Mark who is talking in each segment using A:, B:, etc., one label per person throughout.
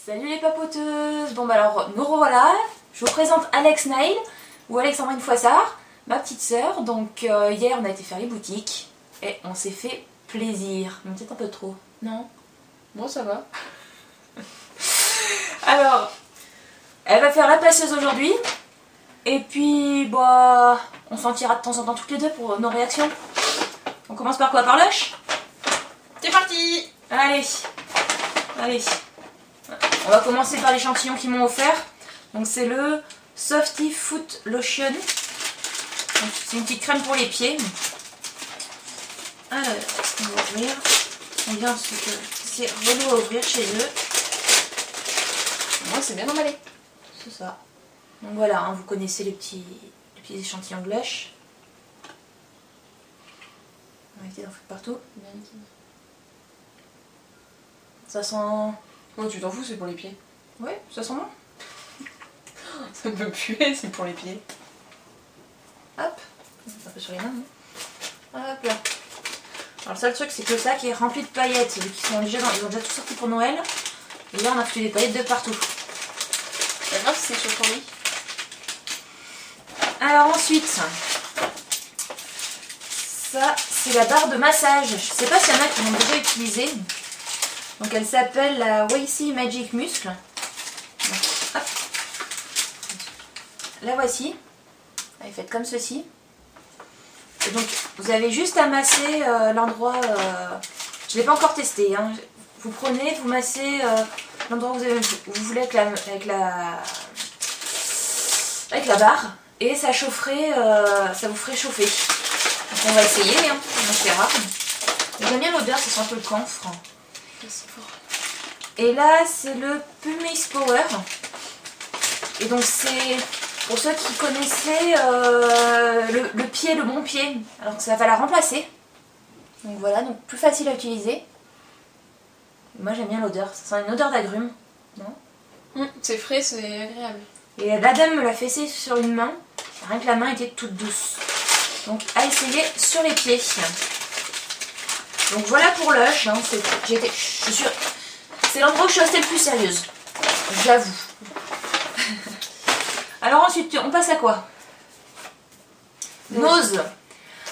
A: Salut les papoteuses. Bon bah alors nous revoilà. Je vous présente Alex Nail ou Alexandrine Foissard, ma petite sœur. Donc hier on a été faire les boutiques et on s'est fait plaisir. Mais peut-être un peu trop, non?
B: Bon ça va.
A: Alors, elle va faire la passeuse aujourd'hui. Et puis bah on s'en tirera de temps en temps toutes les deux pour nos réactions. On commence par quoi? Par l'âche?
B: C'est parti.
A: Allez, allez. On va commencer par l'échantillon qu'ils m'ont offert. Donc c'est le Softy Foot Lotion. C'est une petite crème pour les pieds. Alors, on va ouvrir. On vient ensuite que c'est relou à ouvrir chez eux.
B: Moi c'est bien emballé.
A: C'est ça. Donc voilà, hein, vous connaissez les petits échantillons de lèche. On va éviter d'en foutre partout. Ça sent...
B: Oh, tu t'en fous, c'est pour les pieds.
A: Ouais, ça sent bon.
B: Ça peut puer, c'est pour les pieds.
A: Hop, un peu sur les mains. Hop là. Alors le seul truc c'est que le sac est rempli de paillettes, vu qu'ils sont déjà ils ont déjà tout sorti pour Noël. Et là on a foutu des paillettes de partout.
B: C'est pas grave si c'est sur ton lit.
A: Alors ensuite, ça c'est la barre de massage. Je sais pas s'il y en a qui l'ont déjà utilisée. Donc elle s'appelle la Wacy Magic Muscle. Donc, hop. La voici. Elle est faite comme ceci. Et donc vous avez juste à masser l'endroit. Je ne l'ai pas encore testé. Hein. Vous prenez, vous massez l'endroit où vous voulez avec la barre. Et ça chaufferait, ça vous ferait chauffer. Donc on va essayer, hein. On verra. J'aime bien l'odeur, ça sent un peu le camphre. Et là c'est le Pumice Power. Et donc c'est pour ceux qui connaissaient le pied, le bon pied. Alors ça va la remplacer. Donc voilà, donc plus facile à utiliser. Moi j'aime bien l'odeur, ça sent une odeur d'agrumes, non?
B: C'est frais, c'est agréable.
A: Et la dame me l'a fessé sur une main, rien que la main était toute douce. Donc à essayer sur les pieds. Donc voilà pour l'âge, hein. C'est l'endroit où je suis restée le plus sérieuse, j'avoue. Alors ensuite, on passe à quoi? Nose.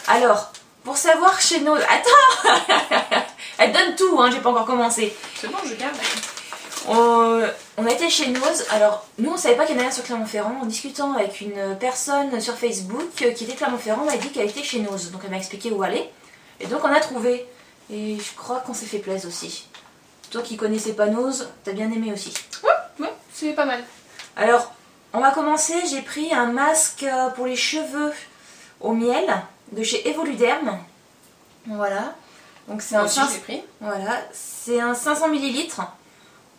A: Alors, pour savoir chez Nose... Attends. Elle donne tout, hein, j'ai pas encore commencé.
B: C'est bon, je garde.
A: On a été chez Nose. Alors, nous on savait pas qu'il y en avait un sur Clermont-Ferrand. En discutant avec une personne sur Facebook qui était de Clermont-Ferrand, on m'a dit qu'elle était chez Nose. Donc elle m'a expliqué où aller. Et donc on a trouvé. Et je crois qu'on s'est fait plaisir aussi. Toi qui connaissais pas Nose, t'as bien aimé aussi.
B: Ouais, c'est pas mal.
A: Alors, on va commencer. J'ai pris un masque pour les cheveux au miel de chez Evoluderm. Voilà. Donc c'est un 5... Voilà, c'est un 500 ml.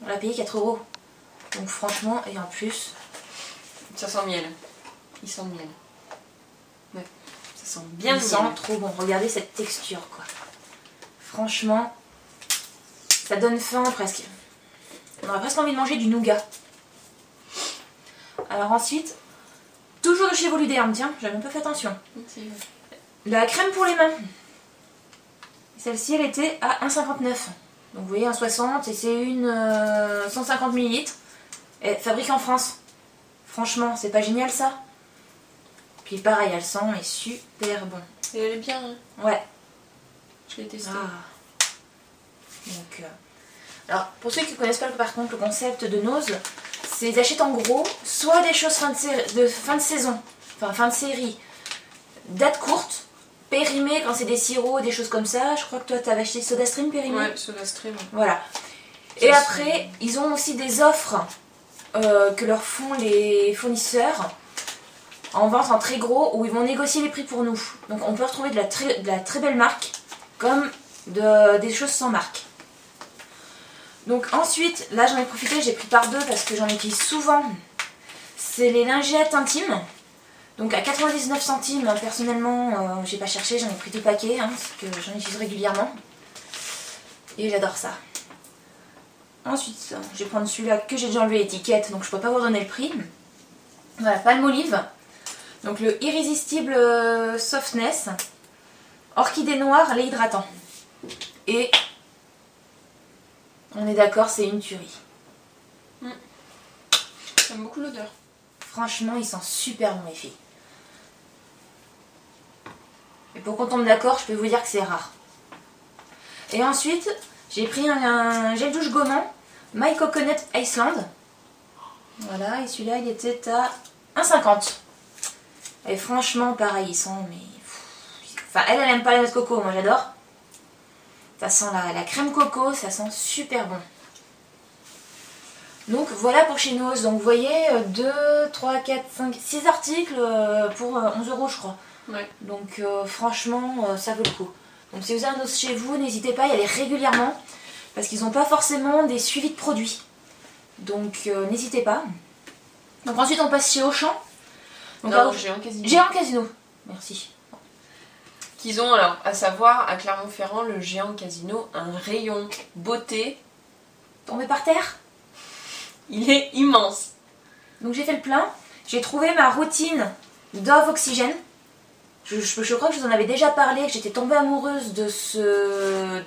A: On l'a payé 4 €. Donc franchement, et en plus...
B: Ça sent miel. Il sent miel. Ouais, ça sent
A: bien
B: le
A: miel. Ça sent trop bon. Regardez cette texture, quoi. Franchement, ça donne faim presque. On aurait presque envie de manger du nougat. Alors ensuite, toujours de chez Evoluderm, tiens, j'avais un peu fait attention. La crème pour les mains. Celle-ci, elle était à 1,59 €. Donc vous voyez, 1,60 € et c'est une 150 ml. Et fabriquée en France. Franchement, c'est pas génial ça? Puis pareil, elle sent mais super bon.
B: Et elle est bien, hein?
A: Ouais.
B: Je l'ai testé.
A: Donc, alors, pour ceux qui ne connaissent pas par contre le concept de Nose, c'est ils achètent en gros soit des choses fin de saison, enfin fin de série, date courte, périmé quand c'est des sirops, des choses comme ça. Je crois que toi tu avais acheté SodaStream périmé.
B: Ouais, SodaStream.
A: Voilà. Et après, ils ont aussi des offres que leur font les fournisseurs en vente en très gros où ils vont négocier les prix pour nous. Donc on peut retrouver de la très belle marque comme des choses sans marque. Donc ensuite, là j'en ai profité, j'ai pris par deux parce que j'en utilise souvent. C'est les lingettes intimes. Donc à 99 centimes, personnellement, j'ai pas cherché, j'en ai pris 2 paquets, hein, parce que j'en utilise régulièrement. Et j'adore ça. Ensuite, je vais prendre celui-là que j'ai déjà enlevé l'étiquette, donc je peux pas vous donner le prix. Voilà, Palmolive. Donc le Irrésistible Softness. Orchidée noire, lait hydratant. Et on est d'accord, c'est une tuerie.
B: J'aime beaucoup l'odeur.
A: Franchement, ils sentent super bon les filles. Et pour qu'on tombe d'accord, je peux vous dire que c'est rare. Et ensuite, j'ai pris un gel douche gommant My Coconut Iceland. Voilà, et celui-là il était à 1,50. Et franchement, pareil, il sent, mais... Enfin, elle aime pas les noix de coco, moi j'adore. Ça sent la crème coco, ça sent super bon. Donc voilà pour chez Nose. Donc vous voyez, 2, 3, 4, 5, 6 articles pour 11 € je crois.
B: Ouais.
A: Donc franchement, ça vaut le coup. Donc si vous avez un Nose chez vous, n'hésitez pas à y aller régulièrement. Parce qu'ils n'ont pas forcément des suivis de produits. Donc n'hésitez pas. Donc ensuite on passe chez Auchan. Donc,
B: non, Géant Casino.
A: Géant Casino. Merci.
B: Qu'ils ont alors, à savoir, à Clermont-Ferrand, le Géant Casino, un rayon beauté.
A: Tombé par terre.
B: Il est immense.
A: Donc j'ai fait le plein. J'ai trouvé ma routine Dove Oxygène. Je crois que je vous en avais déjà parlé, que j'étais tombée amoureuse de ce...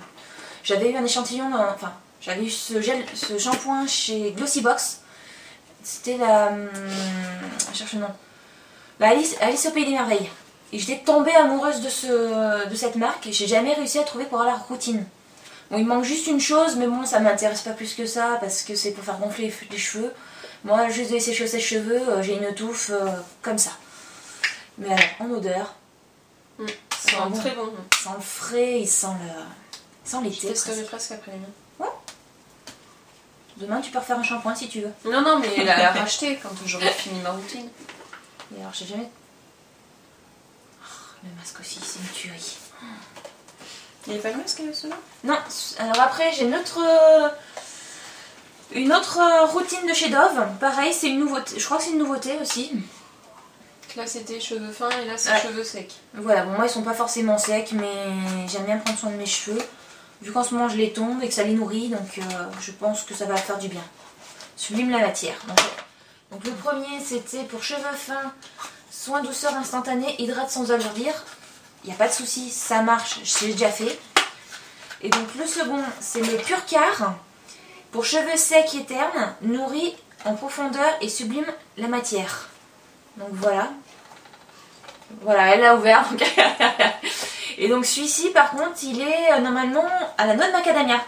A: J'avais eu un échantillon, enfin, j'avais eu ce shampoing chez Glossybox. C'était la... Je cherche le nom. La Alice au Pays des Merveilles. Et j'étais tombée amoureuse de cette marque et j'ai jamais réussi à trouver pour avoir la routine. Bon, il manque juste une chose, mais bon, ça m'intéresse pas plus que ça parce que c'est pour faire gonfler les cheveux. Moi, juste de laisser sécher ses cheveux, j'ai une touffe comme ça. Mais alors, en odeur,
B: Ça sent très bon.
A: il sent le frais, il sent l'été.
B: Je testerai presque après les mains.
A: Ouais. Demain, tu peux refaire un shampoing si tu veux.
B: Non, non, mais elle a racheté quand j'aurai fini ma routine.
A: Et alors, je sais jamais... Le masque aussi, c'est une tuerie.
B: Il n'y avait pas le masque celui-là?
A: Non, alors après j'ai une autre routine de chez Dove. Pareil, c'est une nouveauté. Je crois que c'est une nouveauté aussi.
B: Là c'était cheveux fins et là c'est cheveux secs.
A: Voilà, bon moi ils sont pas forcément secs, mais j'aime bien prendre soin de mes cheveux. Vu qu'en ce moment je les tombe et que ça les nourrit, donc je pense que ça va faire du bien. Sublime la matière. Donc le premier c'était pour cheveux fins, soin douceur instantané, hydrate sans alourdir. Il n'y a pas de souci, ça marche, j'ai déjà fait. Et donc le second, c'est le Purcar. Pour cheveux secs et ternes, nourrit en profondeur et sublime la matière. Donc voilà. Voilà, elle l'a ouvert. Donc et donc celui-ci, par contre, il est normalement à la noix de macadamia.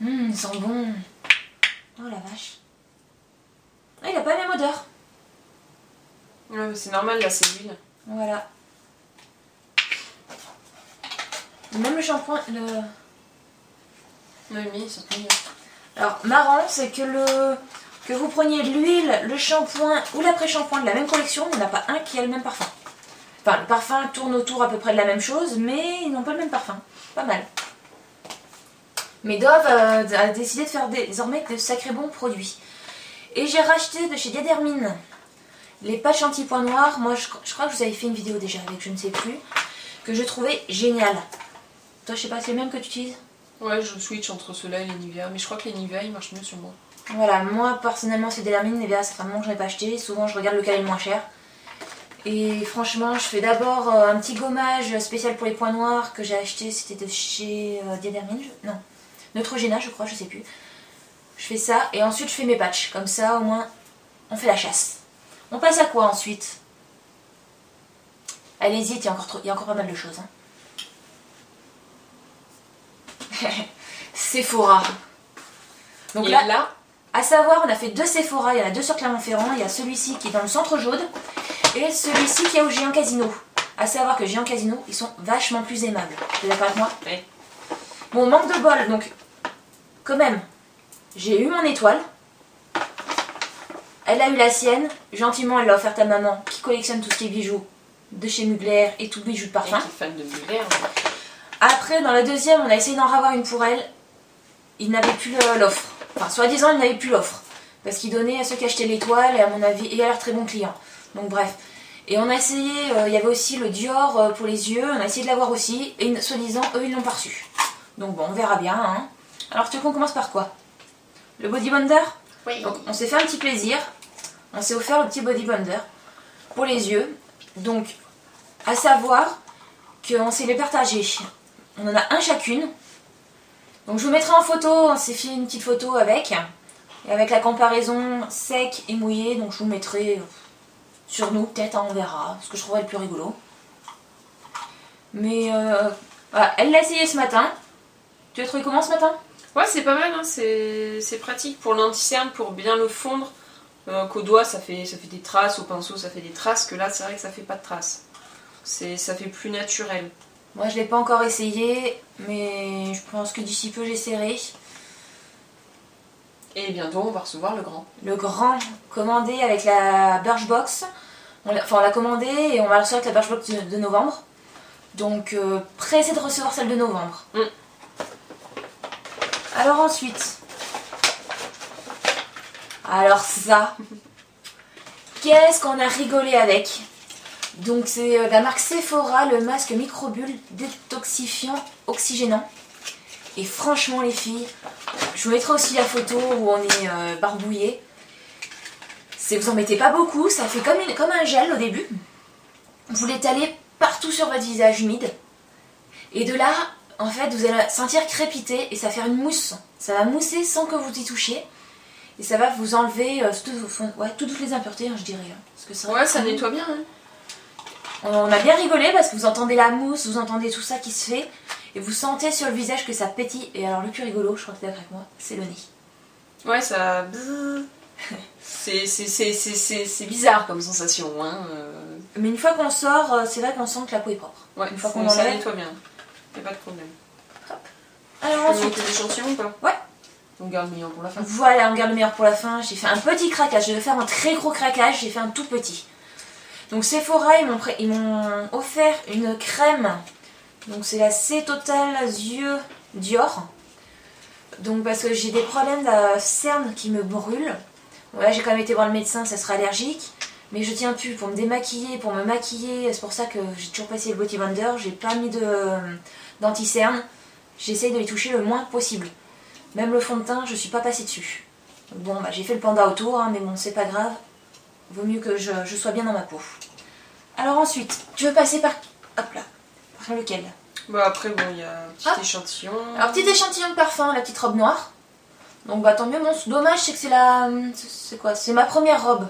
A: Il sent bon. Oh la vache. Ah, il a pas la même odeur.
B: Ouais, c'est normal, là c'est l'huile.
A: Voilà. Même le shampoing,
B: Oui, mais ça peut mieux.
A: Alors, marrant, c'est que vous preniez de l'huile, le shampoing ou l'après-shampoing de la même collection, il n'y en a pas un qui a le même parfum. Enfin, le parfum tourne autour à peu près de la même chose, mais ils n'ont pas le même parfum. Pas mal. Mais Dove a décidé de faire désormais de sacrés bons produits. Et j'ai racheté de chez Diadermine les patchs anti-points noirs. Moi, je crois que je vous avais fait une vidéo déjà avec, je ne sais plus, que je trouvais génial. Toi, je sais pas, c'est le même que tu utilises?
B: Ouais, je switch entre ceux-là et les Nivea, mais je crois que les Nivea ils marchent mieux sur moi.
A: Voilà, moi personnellement c'est Diadermine, Nivea, ça fait un moment que je n'ai pas acheté. Souvent je regarde lequel est le moins cher. Et franchement, je fais d'abord un petit gommage spécial pour les points noirs que j'ai acheté, c'était de chez Diadermine, non, Neutrogena je crois, je sais plus. Je fais ça et ensuite je fais mes patchs, comme ça au moins on fait la chasse. On passe à quoi ensuite? Allez-y, il y a encore pas mal de choses. Hein. Sephora. Donc
B: et
A: là, à savoir, on a fait deux Sephora, il y en a deux sur Clermont-Ferrand, il y a celui-ci qui est dans le centre Jaude et celui-ci qui est au Géant Casino. À savoir que Géant Casino, ils sont vachement plus aimables. Tu es d'accord avec moi?
B: Oui.
A: Bon, manque de bol, donc quand même, j'ai eu mon étoile. Elle a eu la sienne, gentiment elle l'a offerte à maman qui collectionne tout ce qui est bijoux de chez Mugler et tout bijoux de parfum.
B: Et qui est fan de Mugler.
A: Après, dans la deuxième, on a essayé d'en ravoir une pour elle. Il n'avait plus l'offre. Enfin, soi-disant, il n'avait plus l'offre. Parce qu'il donnait à ceux qui achetaient l'étoile et à mon avis, il a l'air très bon client. Donc bref. Et on a essayé, il y avait aussi le Dior pour les yeux, on a essayé de l'avoir aussi. Et soi-disant, eux, ils l'ont pas reçu. Donc bon, on verra bien. Hein. Alors, tu veux qu'on commence par quoi? Le Body Bonder?
B: Oui.
A: Donc, on s'est fait un petit plaisir. On s'est offert le petit Body Bonder pour les yeux. Donc, à savoir qu'on s'est les partagés. On en a un chacune. Donc je vous mettrai en photo, on s'est fait une petite photo avec. Et avec la comparaison sec et mouillé, donc je vous mettrai sur nous, peut-être, on verra, ce que je trouverai le plus rigolo. Mais voilà, elle l'a essayé ce matin. Tu l'as trouvé comment ce matin?
B: Ouais, c'est pas mal, hein. C'est pratique pour l'anti-cerne, pour bien le fondre. Qu'au doigt ça fait des traces, au pinceau ça fait des traces, que là c'est vrai que ça fait pas de traces. Ça fait plus naturel.
A: Moi je l'ai pas encore essayé, mais je pense que d'ici peu j'essaierai.
B: Et bientôt on va recevoir le grand.
A: Le grand commandé avec la Birchbox. On l'a commandé et on va le recevoir avec la Birchbox de novembre. Donc pressé de recevoir celle de novembre. Alors ensuite... Alors ça... Qu'est-ce qu'on a rigolé avec? Donc c'est la marque Sephora, le masque microbulle détoxifiant oxygénant. Et franchement les filles, je vous mettrai aussi la photo où on est barbouillé. Vous en mettez pas beaucoup, ça fait comme un gel au début. Vous l'étalez partout sur votre visage humide. Et de là, en fait, vous allez sentir crépiter et ça va faire une mousse. Ça va mousser sans que vous y touchiez. Et ça va vous enlever toutes les impuretés, hein, je dirais. Parce que
B: ouais, ça nettoie bien. Hein.
A: On a bien rigolé parce que vous entendez la mousse, vous entendez tout ça qui se fait. Et vous sentez sur le visage que ça pétille. Et alors le plus rigolo, je crois que t'es d'accord avec moi, c'est le nez.
B: Ouais, ça... c'est bizarre comme sensation. Hein.
A: Mais une fois qu'on sort, c'est vrai qu'on sent que la peau est propre.
B: Ouais,
A: une fois qu'on
B: ça
A: enlève...
B: nettoie bien. Y'a pas de problème.
A: Hop. Alors ensuite...
B: l'échantillon ou pas?
A: Ouais.
B: On garde le meilleur pour la fin.
A: Voilà, on garde le meilleur pour la fin. J'ai fait un petit craquage. Je vais faire un très gros craquage. J'ai fait un tout petit. Donc Sephora, ils m'ont offert une crème. Donc c'est la C Total Yeux Dior. Donc parce que j'ai des problèmes de cernes qui me brûlent. Voilà, j'ai quand même été voir le médecin, ça sera allergique. Mais je tiens plus pour me démaquiller, pour me maquiller. C'est pour ça que j'ai toujours passé le Beauty Blender. J'ai pas mis d'anti-cerne. J'essaye de les toucher le moins possible. Même le fond de teint, je suis pas passée dessus. Bon, bah, j'ai fait le panda autour, hein, mais bon, c'est pas grave. Vaut mieux que je sois bien dans ma peau. Alors ensuite, tu veux passer par... Hop là. Par lequel?
B: Bah après, bon, il y a un petit échantillon.
A: Alors, petit échantillon de parfum, la petite robe noire. Donc, bah tant mieux. Bon, dommage, c'est que c'est la... C'est quoi? C'est ma première robe.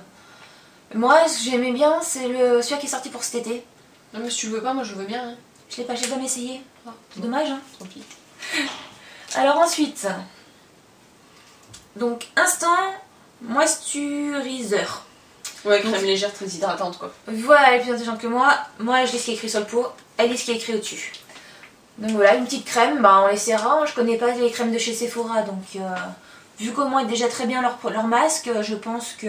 A: Moi, ce que j'aimais bien, c'est celui qui est sorti pour cet été.
B: Non, mais si tu le veux pas, moi je veux bien. Hein.
A: Je l'ai pas, j'ai jamais essayé. Oh, c'est dommage, hein.
B: Tant pis.
A: Alors ensuite... Donc, instant moisturiseur.
B: Ouais, crème légère, très hydratante quoi.
A: Voilà, elle est plus intelligente que moi. Moi, je lis ce qui est écrit sur le pot. Elle lit ce qui est écrit au-dessus. Donc voilà, une petite crème. Bah, on essaiera. Je connais pas les crèmes de chez Sephora. Donc, vu comment est déjà très bien leur masque, je pense que...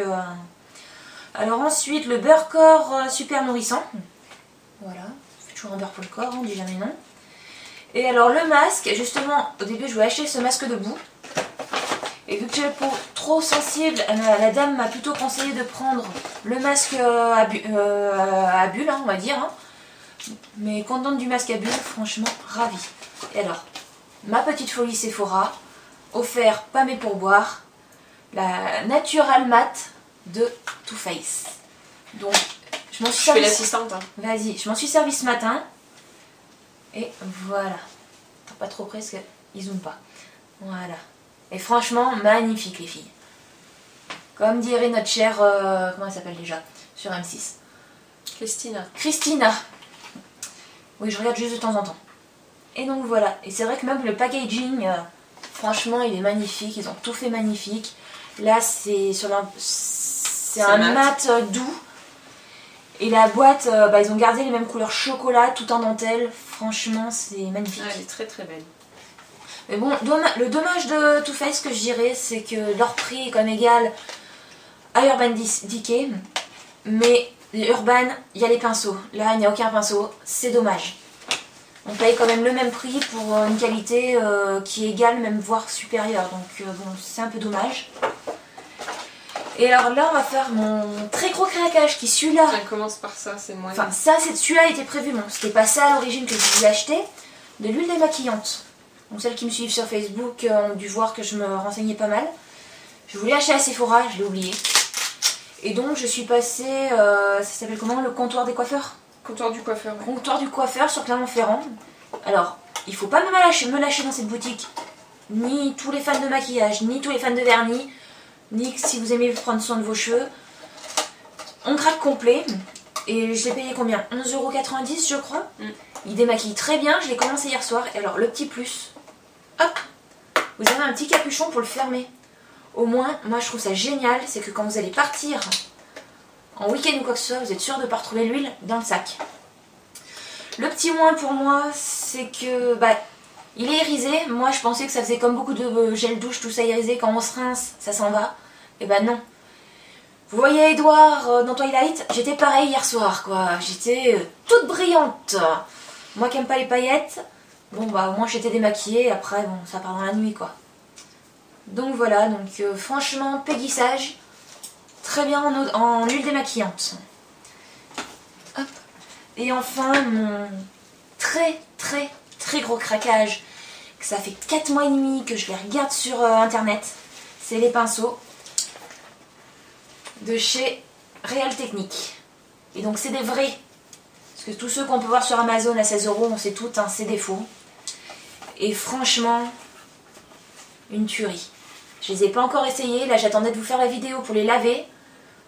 A: Alors ensuite, le beurre corps super nourrissant. Voilà. Je fais toujours un beurre pour le corps, on dit jamais non. Et alors, le masque, justement, au début, je voulais acheter ce masque de boue. Et vu que j'ai la peau trop sensible, la dame m'a plutôt conseillé de prendre le masque à bulles, hein, on va dire. Hein. Mais contente du masque à bulles, franchement, ravie. Et alors, ma petite folie Sephora, offert pas mes pourboires, la Natural Matte de Too Faced. Donc, je m'en suis servi.
B: Je fais l'assistante. Hein.
A: Vas-y, je m'en suis servi ce matin. Et voilà. Pas trop près parce qu'ils zooment pas. Voilà. Et franchement, magnifique les filles. Comme dirait notre chère... comment elle s'appelle déjà? Sur M6. Christina. Oui, je regarde juste de temps en temps. Et donc voilà. Et c'est vrai que même le packaging, franchement, il est magnifique. Ils ont tout fait magnifique. Là, c'est un mat doux. Et la boîte, ils ont gardé les mêmes couleurs chocolat, tout en dentelle. Franchement, c'est magnifique.
B: Ah, elle est très très belle.
A: Mais bon, le dommage de Too Faced, que je dirais, c'est que leur prix est quand même égal à Urban Decay. Mais Urban, il y a les pinceaux. Là, il n'y a aucun pinceau. C'est dommage. On paye quand même le même prix pour une qualité qui est égale, même voire supérieure. Donc bon, c'est un peu dommage. Et alors là, on va faire mon très gros craquage qui celui-là.
B: Ça commence par ça, c'est moi.
A: Enfin, ça, celui-là était prévu. Bon, c'était pas ça à l'origine que je voulais acheter. De l'huile démaquillante. Donc celles qui me suivent sur Facebook ont dû voir que je me renseignais pas mal. Je voulais acheter à Sephora, je l'ai oublié. Et donc je suis passée, ça s'appelle comment? Le comptoir des coiffeurs?
B: Comptoir du coiffeur. Ouais.
A: Comptoir du coiffeur sur Clermont-Ferrand. Alors, il faut pas me lâcher dans cette boutique. ni tous les fans de maquillage, ni tous les fans de vernis, ni si vous aimez prendre soin de vos cheveux. On craque complet. Et je l'ai payé combien? 11,90 € je crois. Il démaquille très bien, je l'ai commencé hier soir. Et alors le petit plus, hop, vous avez un petit capuchon pour le fermer. Au moins, moi je trouve ça génial, c'est que quand vous allez partir en week-end ou quoi que ce soit, vous êtes sûr de ne pas retrouver l'huile dans le sac. Le petit moins pour moi, c'est que il est irisé. Moi je pensais que ça faisait comme beaucoup de gel douche, tout ça irisé, quand on se rince, ça s'en va. Et non. Vous voyez Edouard dans Twilight, j'étais pareil hier soir quoi, j'étais toute brillante. Moi qui aime pas les paillettes, bon au moins j'étais démaquillée, après bon ça part dans la nuit quoi. Donc voilà, donc franchement Peggy Sage, très bien en huile démaquillante. Hop. Et enfin mon très gros craquage, que ça fait 4 mois et demi que je les regarde sur internet, c'est les pinceaux de chez Real Technique. Et donc c'est des vrais. Parce que tous ceux qu'on peut voir sur Amazon à 16 €, on sait tout, hein, c'est des faux. Et franchement, une tuerie. Je les ai pas encore essayés. Là j'attendais de vous faire la vidéo pour les laver.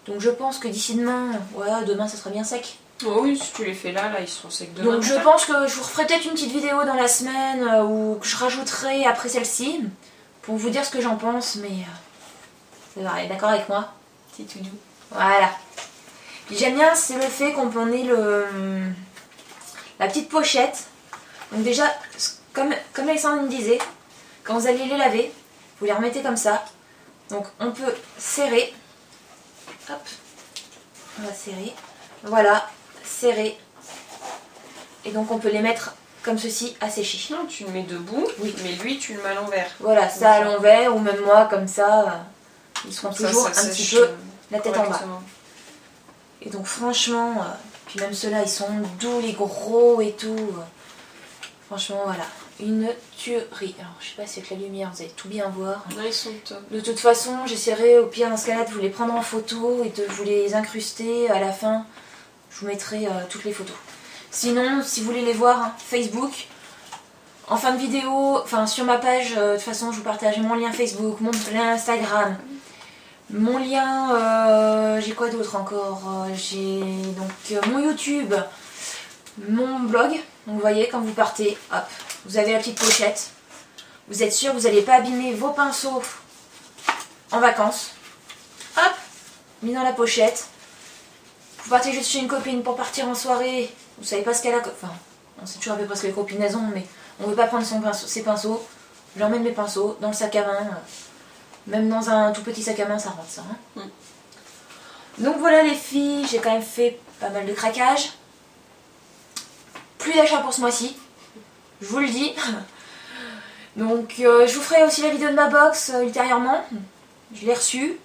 A: Donc je pense que d'ici demain, demain ça sera bien sec.
B: Oh oui, si tu les fais là, ils seront secs demain.
A: Donc je pense que je vous referai peut-être une petite vidéo dans la semaine ou que je rajouterai après celle-ci pour vous dire ce que j'en pense. Mais vous êtes d'accord avec moi?
B: Tout doux.
A: Voilà. Puis j'aime bien, c'est le fait qu'on ait la petite pochette. Donc déjà, comme Alexandre me disait, quand vous allez les laver, vous les remettez comme ça. Donc on peut serrer. Hop. On va serrer. Voilà, serrer. Et donc on peut les mettre comme ceci à sécher.
B: Non, tu le mets debout, oui. Mais lui tu le mets à l'envers.
A: Voilà, ça à l'envers ou même moi comme ça. Ils seront toujours un petit peu la tête en bas. Et donc franchement, puis même ceux-là, ils sont doux, les gros et tout. Franchement, voilà, une tuerie. Alors, je sais pas si avec la lumière, vous allez tout bien voir.
B: Non, ils sont top.
A: De toute façon, j'essaierai au pire dans ce cas-là de vous les prendre en photo et de vous les incruster à la fin. Je vous mettrai toutes les photos. Sinon, si vous voulez les voir, Facebook, en fin de vidéo, enfin sur ma page, de toute façon, je vous partage mon lien Facebook, mon lien Instagram. Mon lien, j'ai quoi d'autre encore? J'ai donc mon YouTube, mon blog. Donc vous voyez, quand vous partez, hop, vous avez la petite pochette. Vous êtes sûr que vous n'allez pas abîmer vos pinceaux en vacances. Hop, mis dans la pochette. Vous partez juste chez une copine pour partir en soirée. Vous savez pas ce qu'elle a. Enfin, on sait toujours à peu près ce que les combinaisons, mais on ne veut pas prendre ses pinceaux. J'emmène mes pinceaux dans le sac à main. Même dans un tout petit sac à main, ça rentre ça. Hein. Donc voilà les filles, j'ai quand même fait pas mal de craquages. Plus d'achat pour ce mois-ci, je vous le dis. Donc je vous ferai aussi la vidéo de ma box ultérieurement. Je l'ai reçue,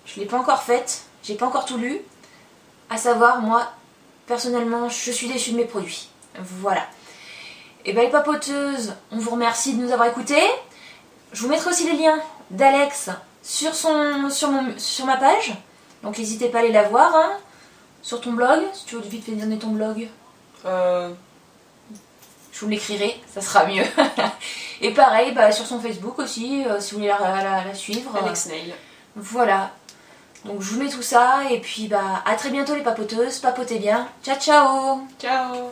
A: je ne l'ai pas encore faite, j'ai pas encore tout lu. À savoir, moi, personnellement, je suis déçue de mes produits. Voilà. Et les papoteuses, on vous remercie de nous avoir écoutés. Je vous mettrai aussi les liens d'Alex sur ma page. Donc n'hésitez pas à aller la voir. Hein. Sur ton blog, si tu veux vite fait donner ton blog. Je vous l'écrirai, ça sera mieux. Et pareil, sur son Facebook aussi, si vous voulez la suivre.
B: Alex Nail.
A: Voilà. Donc je vous mets tout ça et puis à très bientôt les papoteuses. Papotez bien. Ciao ciao.
B: Ciao.